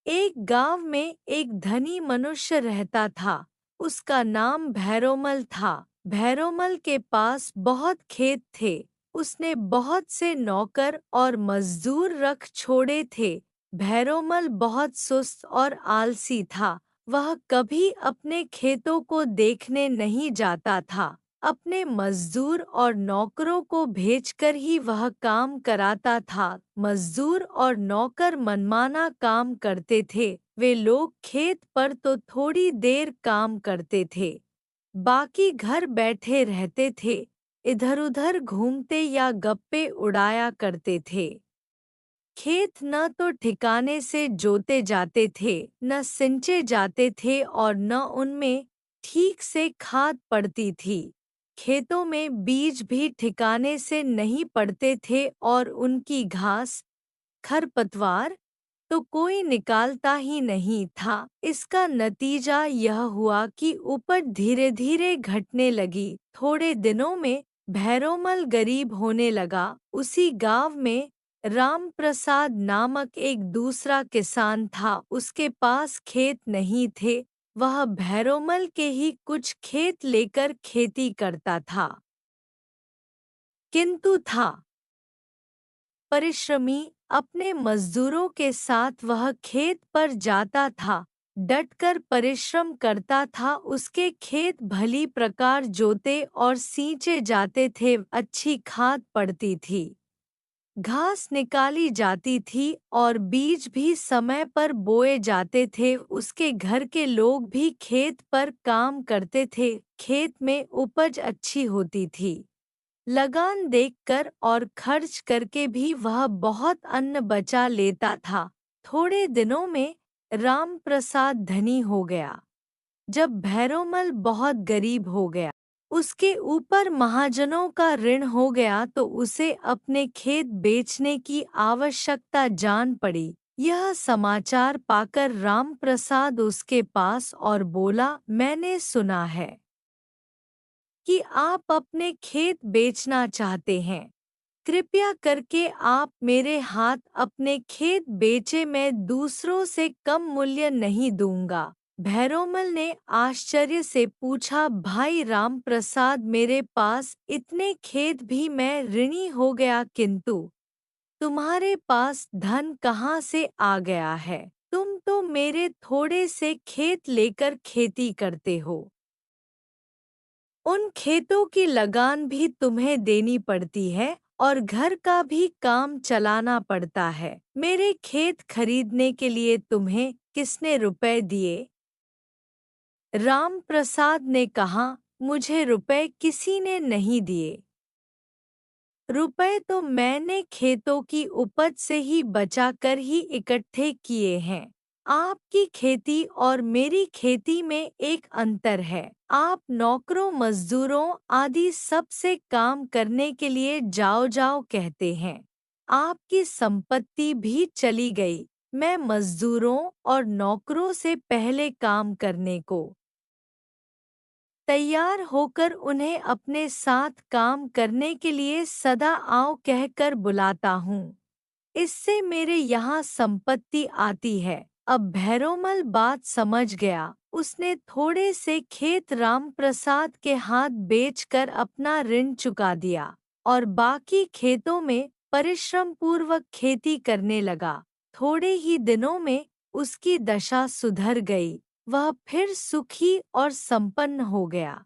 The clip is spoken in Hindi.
एक गांव में एक धनी मनुष्य रहता था। उसका नाम भैरोमल था। भैरोमल के पास बहुत खेत थे। उसने बहुत से नौकर और मजदूर रख छोड़े थे। भैरोमल बहुत सुस्त और आलसी था। वह कभी अपने खेतों को देखने नहीं जाता था। अपने मजदूर और नौकरों को भेजकर ही वह काम कराता था। मजदूर और नौकर मनमाना काम करते थे। वे लोग खेत पर तो थोड़ी देर काम करते थे, बाकी घर बैठे रहते थे, इधर-उधर घूमते या गप्पे उड़ाया करते थे। खेत न तो ठिकाने से जोते जाते थे, न सिंचे जाते थे और न उनमें ठीक से खाद पड़ती थी। खेतों में बीज भी ठिकाने से नहीं पड़ते थे और उनकी घास, खरपतवार तो कोई निकालता ही नहीं था। इसका नतीजा यह हुआ कि उपज धीरे-धीरे घटने लगी। थोड़े दिनों में भैरोमल गरीब होने लगा। उसी गांव में राम प्रसाद नामक एक दूसरा किसान था। उसके पास खेत नहीं थे। वह भैरोमल के ही कुछ खेत लेकर खेती करता था, किंतु था परिश्रमी। अपने मजदूरों के साथ वह खेत पर जाता था, डटकर परिश्रम करता था। उसके खेत भली प्रकार जोते और सींचे जाते थे, अच्छी खाद पड़ती थी, घास निकाली जाती थी और बीज भी समय पर बोए जाते थे। उसके घर के लोग भी खेत पर काम करते थे। खेत में उपज अच्छी होती थी। लगान देखकर और खर्च करके भी वह बहुत अन्न बचा लेता था। थोड़े दिनों में राम प्रसाद धनी हो गया। जब भैरोमल बहुत गरीब हो गया, उसके ऊपर महाजनों का ऋण हो गया, तो उसे अपने खेत बेचने की आवश्यकता जान पड़ी। यह समाचार पाकर राम प्रसाद उसके पास और बोला, मैंने सुना है कि आप अपने खेत बेचना चाहते हैं। कृपया करके आप मेरे हाथ अपने खेत बेचे, मैं दूसरों से कम मूल्य नहीं दूंगा। भैरोमल ने आश्चर्य से पूछा, भाई राम प्रसाद, मेरे पास इतने खेत भी मैं ऋणी हो गया, किंतु तुम्हारे पास धन कहाँ से आ गया है? तुम तो मेरे थोड़े से खेत लेकर खेती करते हो। उन खेतों की लगान भी तुम्हें देनी पड़ती है और घर का भी काम चलाना पड़ता है। मेरे खेत खरीदने के लिए तुम्हें किसने रुपए दिए? राम प्रसाद ने कहा, मुझे रुपए किसी ने नहीं दिए। रुपए तो मैंने खेतों की उपज से ही बचाकर ही इकट्ठे किए हैं। आपकी खेती और मेरी खेती में एक अंतर है। आप नौकरों, मजदूरों आदि सबसे काम करने के लिए जाओ जाओ कहते हैं। आपकी संपत्ति भी चली गई। मैं मजदूरों और नौकरों से पहले काम करने को तैयार होकर उन्हें अपने साथ काम करने के लिए सदा आओ कहकर बुलाता हूँ। इससे मेरे यहाँ संपत्ति आती है। अब भैरोमल बात समझ गया। उसने थोड़े से खेत राम प्रसाद के हाथ बेचकर अपना ऋण चुका दिया और बाकी खेतों में परिश्रम पूर्वक खेती करने लगा। थोड़े ही दिनों में उसकी दशा सुधर गई। वह फिर सुखी और संपन्न हो गया।